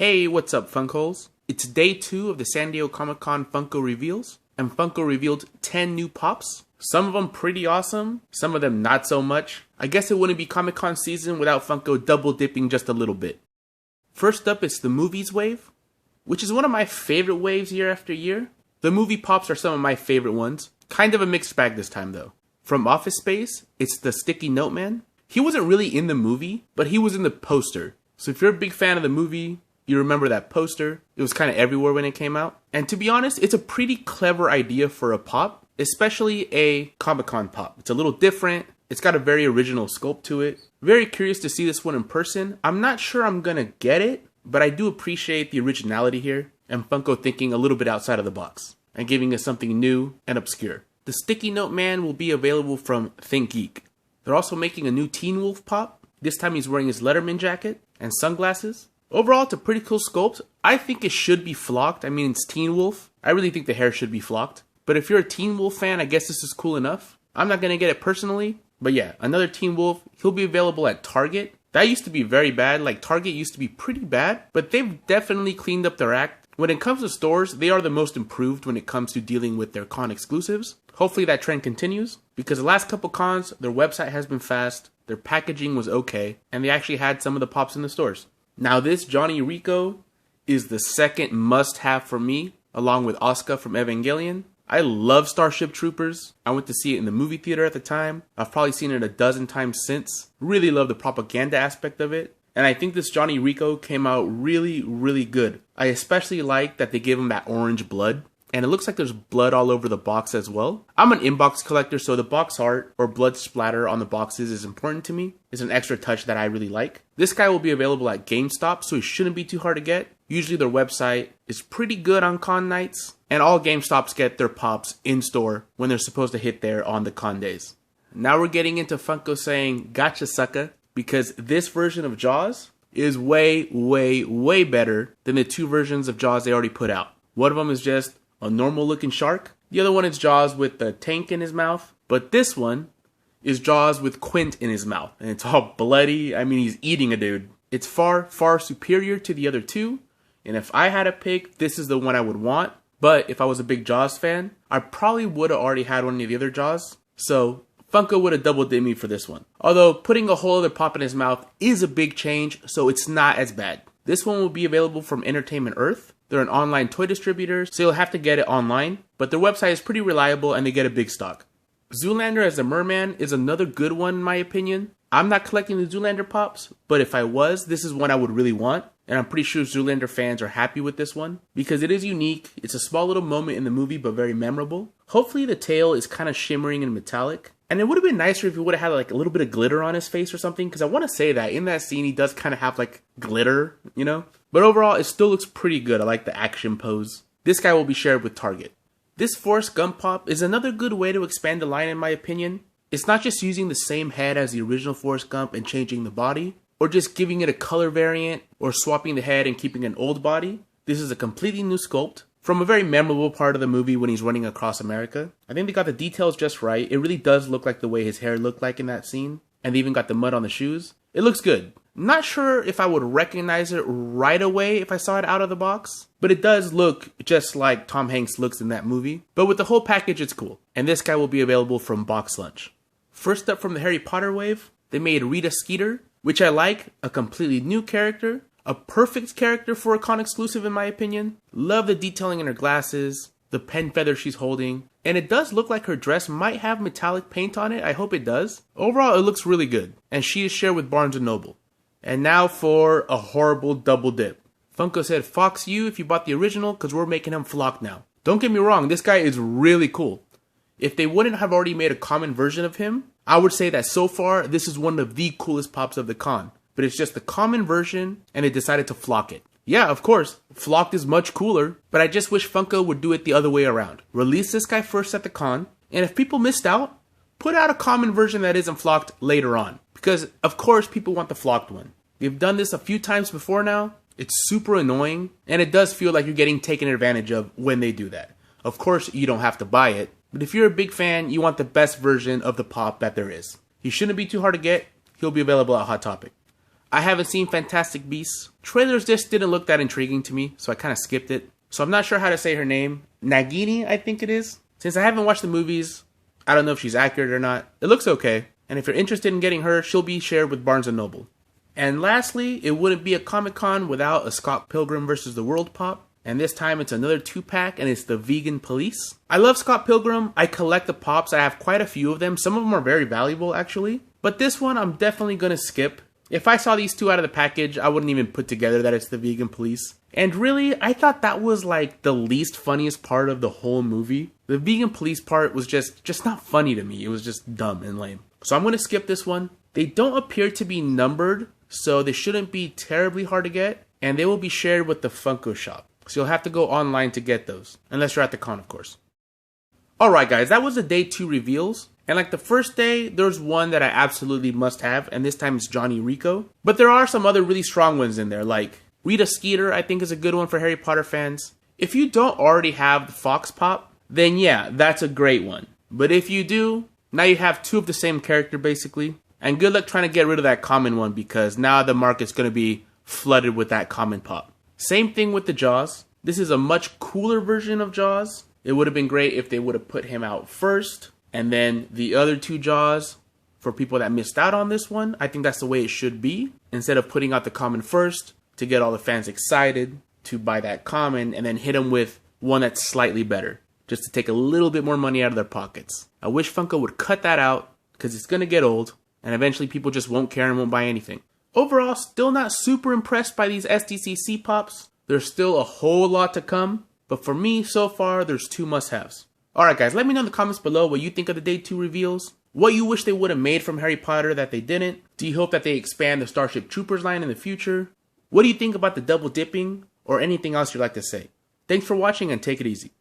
Hey, what's up, Funkos? It's day 2 of the San Diego Comic-Con Funko reveals, and Funko revealed 10 new pops. Some of them pretty awesome, some of them not so much. I guess it wouldn't be Comic-Con season without Funko double dipping just a little bit. First up is the Movies wave, which is one of my favorite waves year after year. The movie pops are some of my favorite ones. Kind of a mixed bag this time though. From Office Space, it's the Sticky Note Man. He wasn't really in the movie, but he was in the poster. So if you're a big fan of the movie, you remember that poster. It was kind of everywhere when it came out. And to be honest, it's a pretty clever idea for a pop, especially a Comic-Con pop. It's a little different. It's got a very original sculpt to it. Very curious to see this one in person. I'm not sure I'm gonna get it, but I do appreciate the originality here and Funko thinking a little bit outside of the box and giving us something new and obscure. The Sticky Note Man will be available from Think Geek. They're also making a new Teen Wolf pop. This time he's wearing his Letterman jacket and sunglasses. Overall, it's a pretty cool sculpt. I think it should be flocked. I mean, it's Teen Wolf. I really think the hair should be flocked. But if you're a Teen Wolf fan, I guess this is cool enough. I'm not going to get it personally. But yeah, another Teen Wolf. He'll be available at Target. That used to be very bad. Like, Target used to be pretty bad. But they've definitely cleaned up their act. When it comes to stores, they are the most improved when it comes to dealing with their con exclusives. Hopefully that trend continues. Because the last couple cons, their website has been fast. Their packaging was okay. And they actually had some of the pops in the stores. Now this Johnny Rico is the second must-have for me, along with Asuka from Evangelion. I love Starship Troopers. I went to see it in the movie theater at the time. I've probably seen it a dozen times since. Really love the propaganda aspect of it. And I think this Johnny Rico came out really, really good. I especially like that they gave him that orange blood. And it looks like there's blood all over the box as well. I'm an inbox collector, so the box art or blood splatter on the boxes is important to me. It's an extra touch that I really like. This guy will be available at GameStop, so he shouldn't be too hard to get. Usually their website is pretty good on con nights. And all GameStops get their pops in-store when they're supposed to hit there on the con days. Now we're getting into Funko saying, gotcha sucker, because this version of Jaws is way, way, way better than the 2 versions of Jaws they already put out. One of them is just a normal looking shark. The other one is Jaws with the tank in his mouth. But this one is Jaws with Quint in his mouth. And it's all bloody. I mean, he's eating a dude. It's far, far superior to the other 2. And if I had to pick, this is the one I would want. But if I was a big Jaws fan, I probably would have already had one of the other Jaws. So Funko would have double dipped me for this one. Although putting a whole other pop in his mouth is a big change, so it's not as bad. This one will be available from Entertainment Earth. They're an online toy distributor, so you'll have to get it online. But their website is pretty reliable and they get a big stock. Zoolander as a merman is another good one in my opinion. I'm not collecting the Zoolander pops, but if I was, this is one I would really want. And I'm pretty sure Zoolander fans are happy with this one because it is unique. It's a small little moment in the movie, but very memorable. Hopefully the tail is kind of shimmering and metallic. And it would have been nicer if he would have had like a little bit of glitter on his face or something. Because I want to say that in that scene, he does kind of have like glitter, you know? But overall, it still looks pretty good. I like the action pose. This guy will be shared with Target. This Forrest Gump pop is another good way to expand the line in my opinion. It's not just using the same head as the original Forrest Gump and changing the body, or just giving it a color variant, or swapping the head and keeping an old body. This is a completely new sculpt from a very memorable part of the movie when he's running across America. I think they got the details just right. It really does look like the way his hair looked like in that scene, and they even got the mud on the shoes. It looks good. Not sure if I would recognize it right away if I saw it out of the box, but it does look just like Tom Hanks looks in that movie. But with the whole package, it's cool. And this guy will be available from Box Lunch. First up from the Harry Potter wave, they made Rita Skeeter, which I like, a completely new character, a perfect character for a con exclusive in my opinion. Love the detailing in her glasses, the pen feather she's holding, and it does look like her dress might have metallic paint on it. I hope it does. Overall, it looks really good, and she is shared with Barnes & Noble. And now for a horrible double dip. Funko said, "Fox you if you bought the original, because we're making him flock now." Don't get me wrong, this guy is really cool. If they wouldn't have already made a common version of him, I would say that so far, this is one of the coolest pops of the con. But it's just the common version, and they decided to flock it. Yeah, of course, flocked is much cooler, but I just wish Funko would do it the other way around. Release this guy first at the con, and if people missed out, put out a common version that isn't flocked later on. Because, of course, people want the flocked one. They've done this a few times before now. It's super annoying, and it does feel like you're getting taken advantage of when they do that. Of course, you don't have to buy it, but if you're a big fan, you want the best version of the pop that there is. He shouldn't be too hard to get. He'll be available at Hot Topic. I haven't seen Fantastic Beasts. Trailers just didn't look that intriguing to me, so I kind of skipped it. So I'm not sure how to say her name. Nagini, I think it is. Since I haven't watched the movies, I don't know if she's accurate or not. It looks okay. And if you're interested in getting her, she'll be shared with Barnes & Noble. And lastly, it wouldn't be a Comic-Con without a Scott Pilgrim vs. the World pop. And this time it's another 2-pack and it's the Vegan Police. I love Scott Pilgrim. I collect the pops. I have quite a few of them. Some of them are very valuable actually. But this one I'm definitely going to skip. If I saw these two out of the package, I wouldn't even put together that it's the Vegan Police. And really, I thought that was like the least funniest part of the whole movie. The Vegan Police part was just not funny to me. It was just dumb and lame. So I'm going to skip this one. They don't appear to be numbered, so they shouldn't be terribly hard to get. And they will be shared with the Funko shop. So you'll have to go online to get those. Unless you're at the con, of course. Alright guys, that was the day 2 reveals. And like the first day, there's one that I absolutely must have. And this time it's Johnny Rico. But there are some other really strong ones in there. Like Rita Skeeter, I think is a good one for Harry Potter fans. If you don't already have the Fox Pop, then yeah, that's a great one. But if you do, now you have 2 of the same character basically. And good luck trying to get rid of that common one because now the market's going to be flooded with that common pop. Same thing with the Jaws. This is a much cooler version of Jaws. It would have been great if they would have put him out first. And then the other 2 Jaws, for people that missed out on this one, I think that's the way it should be. Instead of putting out the common first to get all the fans excited to buy that common and then hit them with one that's slightly better. Just to take a little bit more money out of their pockets. I wish Funko would cut that out because it's going to get old and eventually people just won't care and won't buy anything. Overall, still not super impressed by these SDCC pops. There's still a whole lot to come, but for me, so far, there's 2 must-haves. Alright guys, let me know in the comments below what you think of the day 2 reveals. What you wish they would have made from Harry Potter that they didn't. Do you hope that they expand the Starship Troopers line in the future? What do you think about the double dipping? Or anything else you'd like to say? Thanks for watching and take it easy.